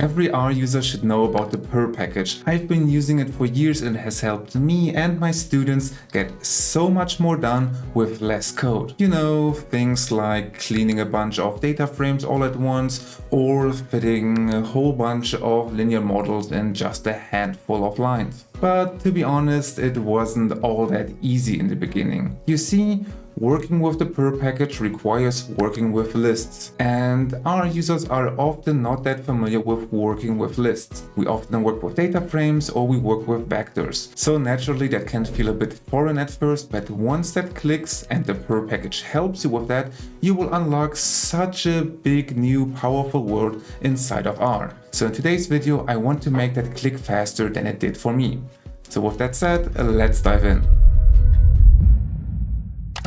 Every R user should know about the purrr package. I've been using it for years and it has helped me and my students get so much more done with less code. You know, things like cleaning a bunch of data frames all at once or fitting a whole bunch of linear models in just a handful of lines. But to be honest, it wasn't all that easy in the beginning. You see, working with the purrr package requires working with lists, and our users are often not that familiar with working with lists. We often work with data frames or we work with vectors. So naturally that can feel a bit foreign at first, but once that clicks and the purrr package helps you with that, you will unlock such a big new powerful world inside of R. So in today's video I want to make that click faster than it did for me. So with that said, let's dive in.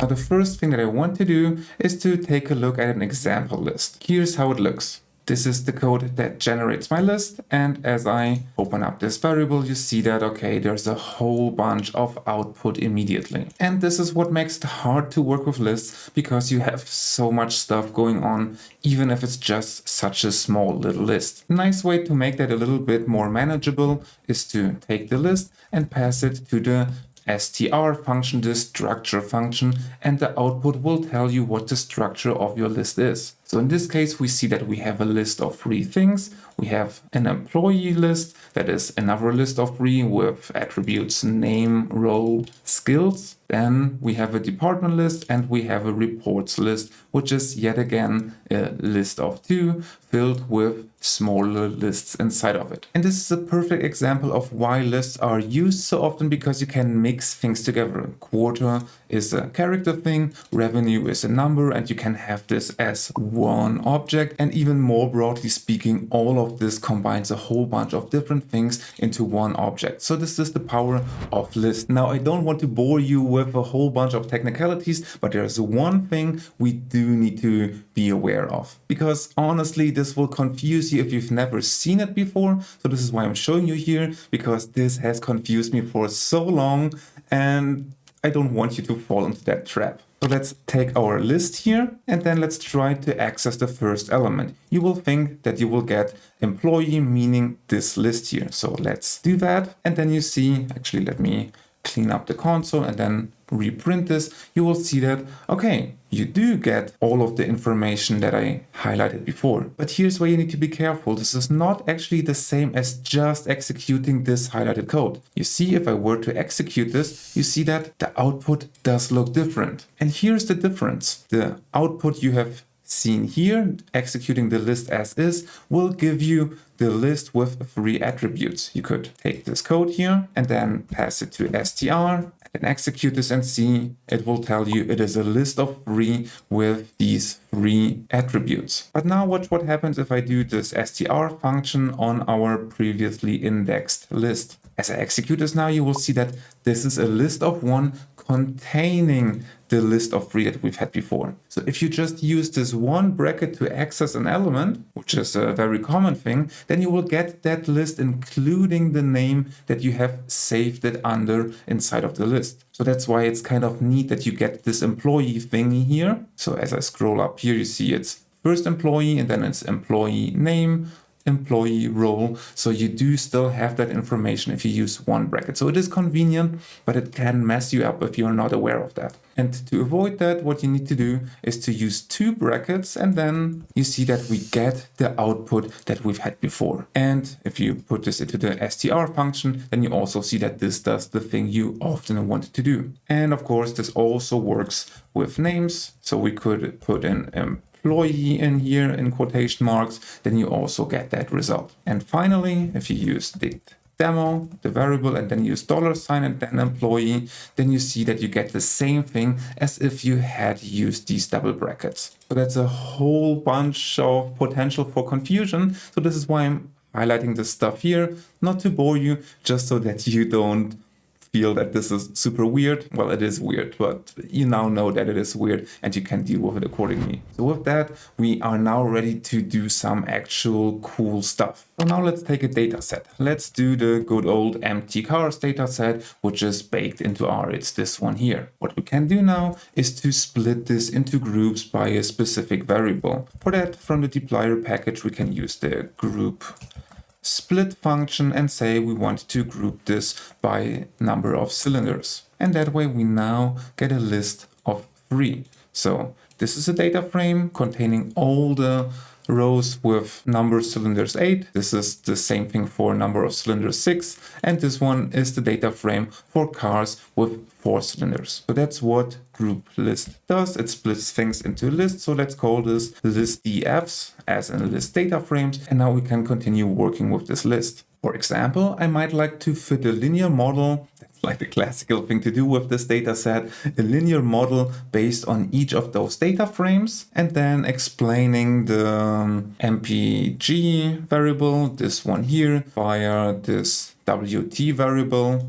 Now the first thing that I want to do is to take a look at an example list. Here's how it looks. This is the code that generates my list, and as I open up this variable you see that okay, there's a whole bunch of output immediately. And this is what makes it hard to work with lists, because you have so much stuff going on even if it's just such a small little list. A nice way to make that a little bit more manageable is to take the list and pass it to the str function, the structure function, and the output will tell you what the structure of your list is. So in this case, we see that we have a list of 3 things. We have an employee list, that is another list of 3 with attributes name, role, skills. Then we have a department list and we have a reports list, which is yet again a list of 2 filled with smaller lists inside of it. And this is a perfect example of why lists are used so often, because you can mix things together. Quarter is a character thing, revenue is a number, and you can have this as one object. And even more broadly speaking, all of this combines a whole bunch of different things into one object. So this is the power of lists. Now I don't want to bore you with a whole bunch of technicalities, but there's one thing we do need to be aware of, because honestly this will confuse you if you've never seen it before. So this is why I'm showing you here, because this has confused me for so long and I don't want you to fall into that trap. So let's take our list here and then let's try to access the first element. You will think that you will get employee, meaning this list here. So let's do that. And then you see, actually let me clean up the console and then reprint this. You will see that, okay, you do get all of the information that I highlighted before. But here's where you need to be careful. This is not actually the same as just executing this highlighted code. You see, if I were to execute this, you see that the output does look different. And here's the difference. The output you have seen here, executing the list as is, will give you the list with 3 attributes. You could take this code here and then pass it to str and then execute this and see it will tell you it is a list of 3 with these 3 attributes. But now watch what happens if I do this str function on our previously indexed list. As I execute this now, you will see that this is a list of 1 containing the list of 3 that we've had before. So if you just use this one bracket to access an element, which is a very common thing, then you will get that list including the name that you have saved it under inside of the list. So that's why it's kind of neat that you get this employee thingy here. So as I scroll up here, you see it's first employee and then it's employee name, employee role. So you do still have that information if you use one bracket. So it is convenient, but it can mess you up if you're not aware of that. And to avoid that, what you need to do is to use 2 brackets, and then you see that we get the output that we've had before. And if you put this into the str function, then you also see that this does the thing you often wanted to do. And of course, this also works with names. So we could put in employee in here in quotation marks, then you also get that result. And finally, if you use the demo, the variable, and then use $sign and then employee, then you see that you get the same thing as if you had used these double brackets. So that's a whole bunch of potential for confusion. So this is why I'm highlighting this stuff here, not to bore you, just so that you don't feel that this is super weird, well, it is weird, but you now know that it is weird and you can deal with it accordingly. So with that, we are now ready to do some actual cool stuff. So now let's take a data set. Let's do the good old empty cars data set, which is baked into R. It's this one here. What we can do now is to split this into groups by a specific variable. For that, from the dplyr package, we can use the group split function and say we want to group this by number of cylinders. And that way we now get a list of 3. So this is a data frame containing all the rows with number of cylinders 8. This is the same thing for number of cylinders 6. And this one is the data frame for cars with 4 cylinders. So that's what group list does. It splits things into lists. So let's call this list dfs as in list data frames. And now we can continue working with this list. For example, I might like to fit a linear model. That's like the classical thing to do with this data set, a linear model based on each of those data frames, and then explaining the mpg variable, this one here, via this wt variable.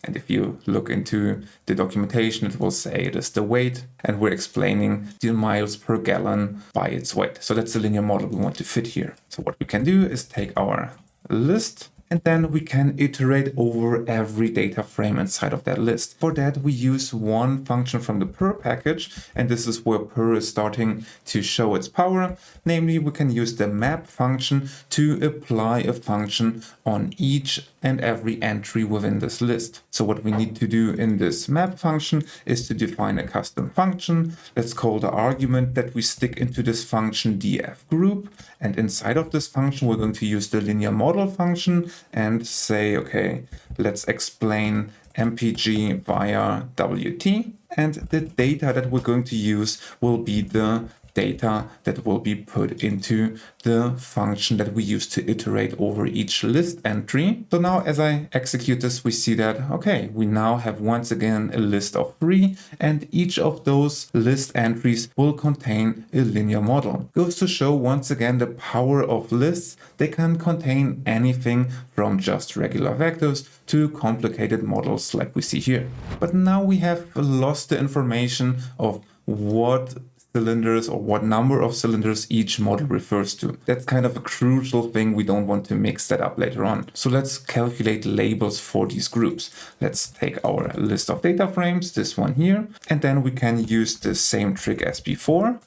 And if you look into the documentation, it will say it is the weight, and we're explaining the miles per gallon by its weight. So that's the linear model we want to fit here. So what we can do is take our list, and then we can iterate over every data frame inside of that list. For that, we use one function from the purrr package, and this is where purrr is starting to show its power. Namely, we can use the map function to apply a function on each and every entry within this list. So what we need to do in this map function is to define a custom function. Let's call the argument that we stick into this function df group. And inside of this function, we're going to use the linear model function and say, okay, let's explain mpg via wt. And the data that we're going to use will be the data that will be put into the function that we use to iterate over each list entry. So now as I execute this, we see that, okay, we now have once again a list of 3, and each of those list entries will contain a linear model. Goes to show once again the power of lists. They can contain anything from just regular vectors to complicated models like we see here. But now we have lost the information of what cylinders or what number of cylinders each model refers to. That's kind of a crucial thing. We don't want to mix that up later on. So let's calculate labels for these groups. Let's take our list of data frames, this one here, and then we can use the same trick as before,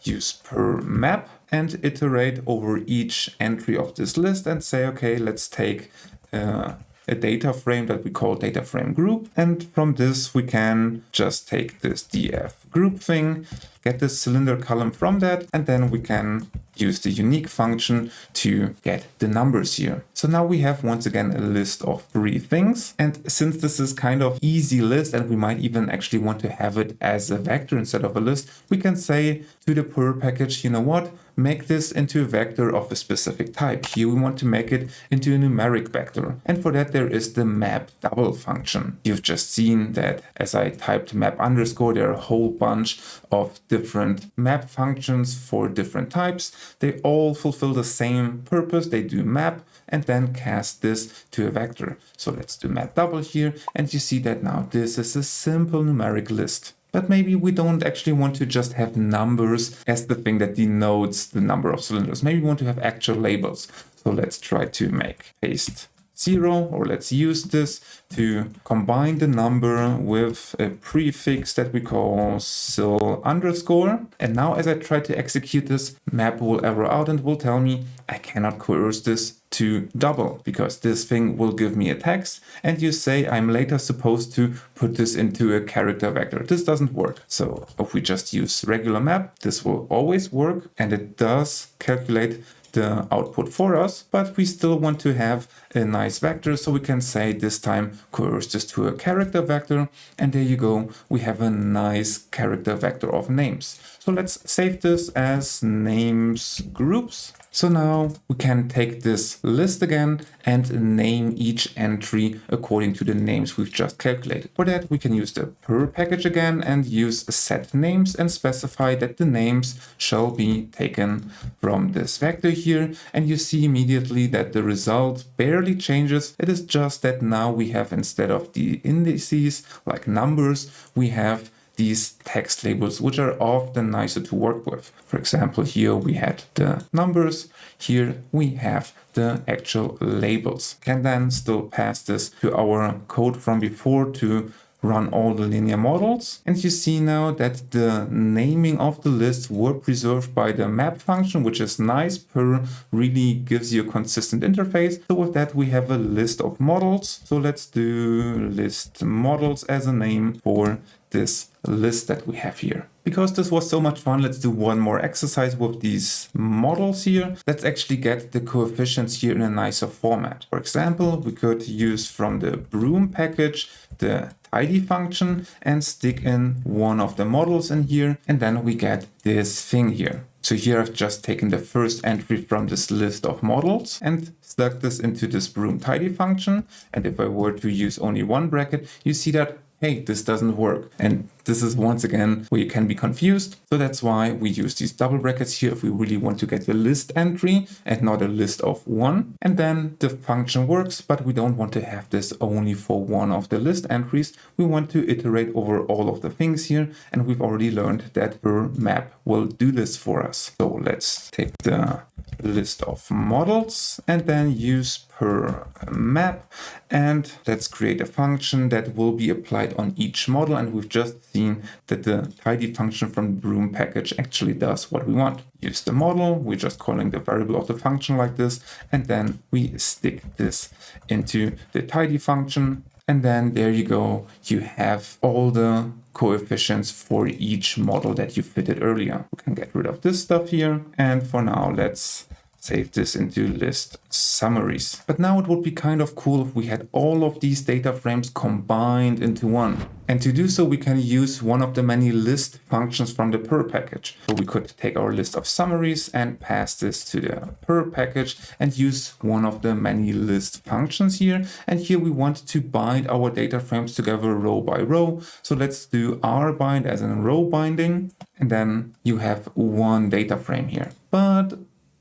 use purrr map and iterate over each entry of this list and say, okay, let's take a data frame that we call data frame group. And from this, we can just take this df group thing, get the cylinder column from that, and then we can use the unique function to get the numbers here. So now we have once again a list of 3 things. And since this is kind of easy list, and we might even actually want to have it as a vector instead of a list, we can say to the purrr package, you know what, make this into a vector of a specific type. Here we want to make it into a numeric vector. And for that, there is the map double function. You've just seen that as I typed map underscore, there are a whole bunch of different map functions for different types. They all fulfill the same purpose. They do map and then cast this to a vector. So let's do map double here. And you see that now this is a simple numeric list. But maybe we don't actually want to just have numbers as the thing that denotes the number of cylinders. Maybe we want to have actual labels. So let's try to make paste 0, or let's use this to combine the number with a prefix that we call sil underscore. And now as I try to execute this, map will error out and will tell me I cannot coerce this to double because this thing will give me a text, and you say I'm later supposed to put this into a character vector. This doesn't work. So if we just use regular map, this will always work, and it does calculate the output for us, but we still want to have a nice vector, so we can say this time coerce this to a character vector, and there you go, we have a nice character vector of names. So let's save this as names groups. So now we can take this list again and name each entry according to the names we've just calculated. For that, we can use the purrr package again and use set names and specify that the names shall be taken from this vector here, and you see immediately that the result barely changes. It is just that now we have, instead of the indices like numbers, we have these text labels, which are often nicer to work with. For example, here we had the numbers, here we have the actual labels. Can then still pass this to our code from before to run all the linear models. And you see now that the naming of the list were preserved by the map function, which is nice. Purrr really gives you a consistent interface. So with that, we have a list of models. So let's do list models as a name for this list that we have here. Because this was so much fun, let's do one more exercise with these models here. Let's actually get the coefficients here in a nicer format. For example, we could use from the broom package the tidy function and stick in one of the models in here, and then we get this thing here. So here I've just taken the first entry from this list of models and stuck this into this broom tidy function. And if I were to use only one bracket, you see that, hey, this doesn't work. And this is once again where you can be confused. So that's why we use these double brackets here if we really want to get the list entry and not a list of one. And then the function works, but we don't want to have this only for one of the list entries. We want to iterate over all of the things here. And we've already learned that purrr map will do this for us. So let's take the list of models and then use purrr map, and let's create a function that will be applied on each model. And we've just seen that the tidy function from the broom package actually does what we want. Use the model, we're just calling the variable of the function like this, and then we stick this into the tidy function. And then there you go, you have all the coefficients for each model that you fitted earlier. We can get rid of this stuff here. And for now, let's save this into list summaries. But now it would be kind of cool if we had all of these data frames combined into one. And to do so, we can use one of the many list functions from the purrr package. So we could take our list of summaries and pass this to the purrr package and use one of the many list functions here. And here we want to bind our data frames together row by row. So let's do rbind as in row binding. And then you have one data frame here. But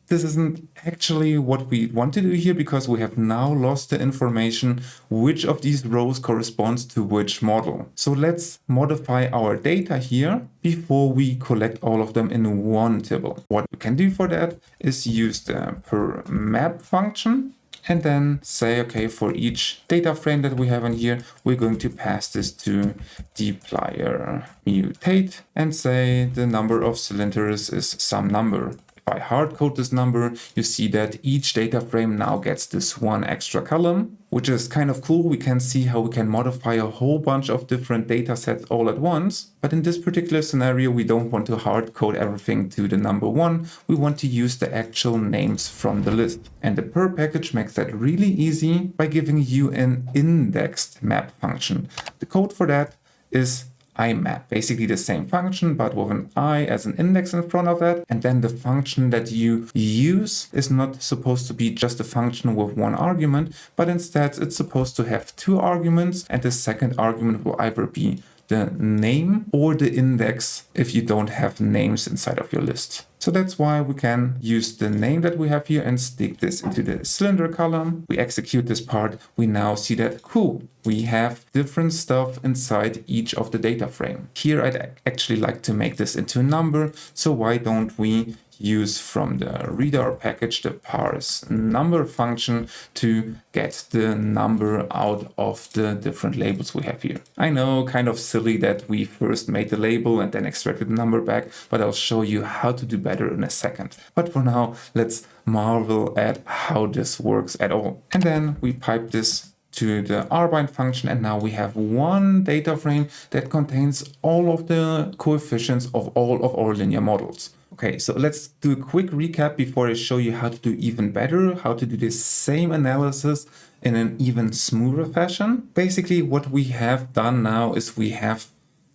this isn't actually what we want to do here, because we have now lost the information which of these rows corresponds to which model. So let's modify our data here before we collect all of them in one table. What we can do for that is use the purrr map function and then say, okay, for each data frame that we have in here, we're going to pass this to dplyr mutate and say the number of cylinders is some number. If I hard code this number, you see that each data frame now gets this one extra column, which is kind of cool. We can see how we can modify a whole bunch of different data sets all at once. But in this particular scenario, we don't want to hard code everything to the number one. We want to use the actual names from the list. And the purrr package makes that really easy by giving you an indexed map function. The code for that is imap, basically the same function, but with an I as an index in front of that. And then the function that you use is not supposed to be just a function with one argument, but instead it's supposed to have two arguments, and the second argument will either be the name or the index if you don't have names inside of your list. So that's why we can use the name that we have here and stick this into the cylinder column. We execute this part. We now see that, cool, we have different stuff inside each of the data frame. Here I'd actually like to make this into a number. So why don't we use from the reader package the parse number function to get the number out of the different labels we have here. I know, kind of silly that we first made the label and then extracted the number back, but I'll show you how to do better in a second. But for now, let's marvel at how this works at all. And then we pipe this to the rbind function, and now we have one data frame that contains all of the coefficients of all of our linear models. Okay, so let's do a quick recap before I show you how to do even better, how to do the same analysis in an even smoother fashion. Basically, what we have done now is we have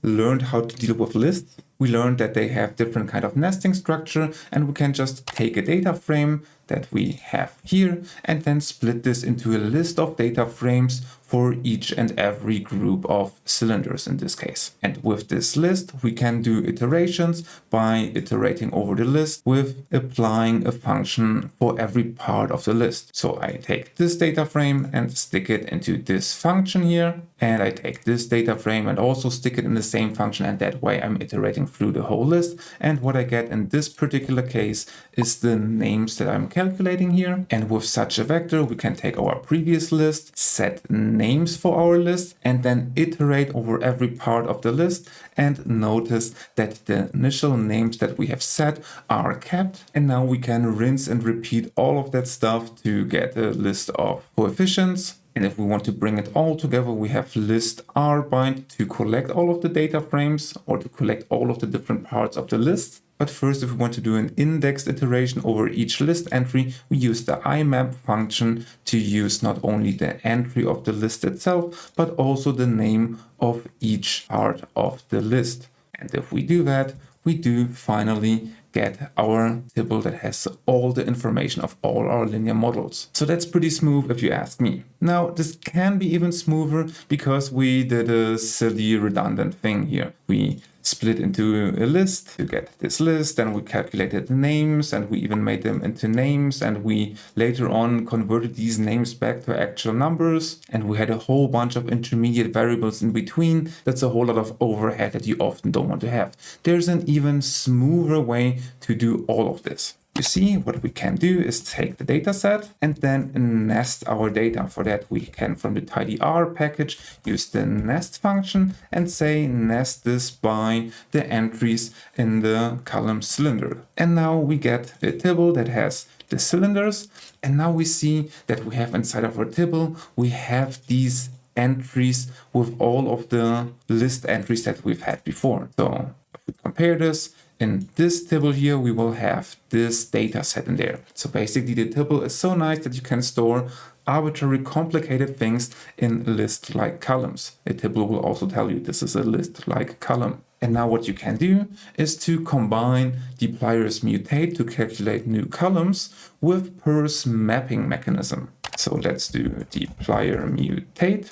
learned how to deal with lists. We learned that they have different kind of nesting structure, and we can just take a data frame, that we have here, and then split this into a list of data frames for each and every group of cylinders in this case. And with this list, we can do iterations by iterating over the list with applying a function for every part of the list. So I take this data frame and stick it into this function here, and I take this data frame and also stick it in the same function, and that way I'm iterating through the whole list. And what I get in this particular case is the names that I'm calculating here. And with such a vector, we can take our previous list, set names for our list, and then iterate over every part of the list. And notice that the initial names that we have set are kept. And now we can rinse and repeat all of that stuff to get a list of coefficients. And if we want to bring it all together, we have list rbind to collect all of the data frames or to collect all of the different parts of the list. But first, if we want to do an indexed iteration over each list entry, we use the imap function to use not only the entry of the list itself, but also the name of each part of the list. And if we do that, we do finally get our table that has all the information of all our linear models. So that's pretty smooth if you ask me. Now, this can be even smoother because we did a silly redundant thing here. We split into a list to get this list, and we calculated the names, and we even made them into names, and we later on converted these names back to actual numbers, and we had a whole bunch of intermediate variables in between. That's a whole lot of overhead that you often don't want to have. There's an even smoother way to do all of this. You see, what we can do is take the data set and then nest our data. For that, we can, from the tidyr package, use the nest function and say nest this by the entries in the column cylinder. And now we get a table that has the cylinders. And now we see that we have inside of our table, we have these entries with all of the list entries that we've had before. So if we compare this, in this table here, we will have this data set in there. So basically the table is so nice that you can store arbitrary complicated things in list-like columns. A table will also tell you this is a list-like column. And now what you can do is to combine dplyr mutate to calculate new columns with purrr's mapping mechanism. So let's do dplyr mutate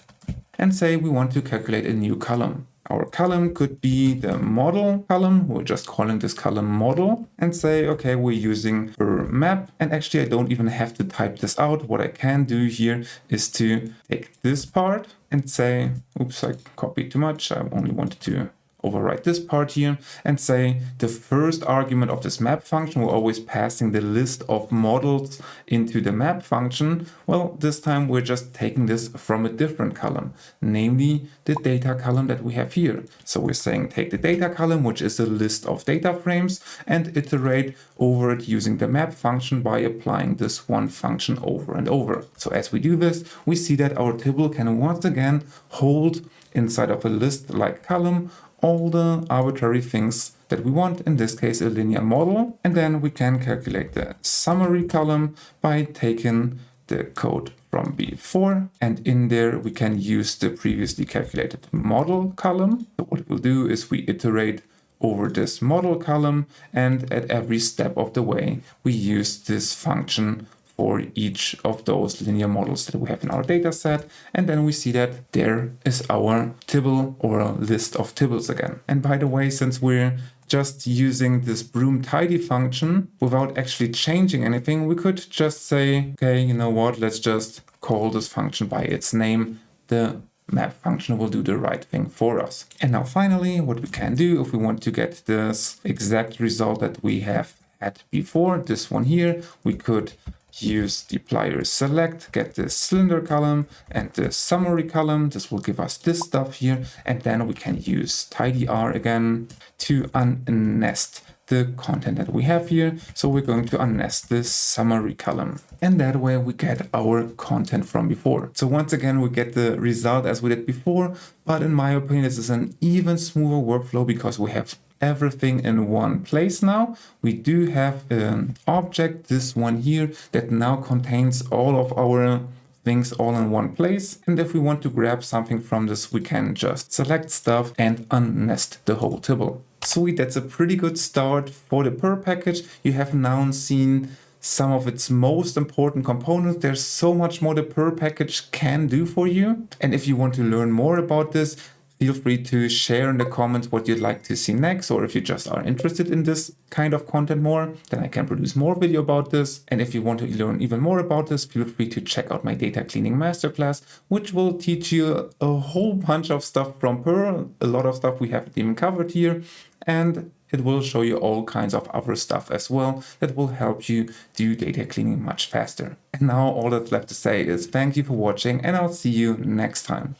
and say we want to calculate a new column. Our column could be the model column. We're just calling this column model and say, okay, we're using purrr map. And actually, I don't even have to type this out. What I can do here is to take this part and say, oops, I copied too much. I only wanted to overwrite this part here and say the first argument of this map function, we're always passing the list of models into the map function. Well, this time we're just taking this from a different column, namely the data column that we have here. So we're saying take the data column, which is a list of data frames, and iterate over it using the map function by applying this one function over and over. So as we do this, we see that our table can once again hold inside of a list-like column all the arbitrary things that we want, in this case a linear model, and then we can calculate the summary column by taking the code from before, and in there we can use the previously calculated model column. So what we'll do is we iterate over this model column, and at every step of the way we use this function for each of those linear models that we have in our data set. And then we see that there is our tibble or a list of tibbles again. And by the way, since we're just using this broom tidy function without actually changing anything, we could just say, okay, you know what, let's just call this function by its name. The map function will do the right thing for us. And now finally, what we can do if we want to get this exact result that we have had before, this one here, we could use dplyr select, get the cylinder column and the summary column. This will give us this stuff here. And then we can use tidyr again to unnest the content that we have here. So we're going to unnest this summary column. And that way we get our content from before. So once again, we get the result as we did before. But in my opinion, this is an even smoother workflow because we have everything in one place now. We do have an object, this one here, that now contains all of our things all in one place. And if we want to grab something from this, we can just select stuff and unnest the whole tibble. Sweet, that's a pretty good start for the purrr package. You have now seen some of its most important components. There's so much more the purrr package can do for you. And if you want to learn more about this, feel free to share in the comments what you'd like to see next, or if you just are interested in this kind of content more, then I can produce more video about this. And if you want to learn even more about this, feel free to check out my data cleaning masterclass, which will teach you a whole bunch of stuff from purrr, a lot of stuff we haven't even covered here, and it will show you all kinds of other stuff as well that will help you do data cleaning much faster. And now all that's left to say is thank you for watching, and I'll see you next time.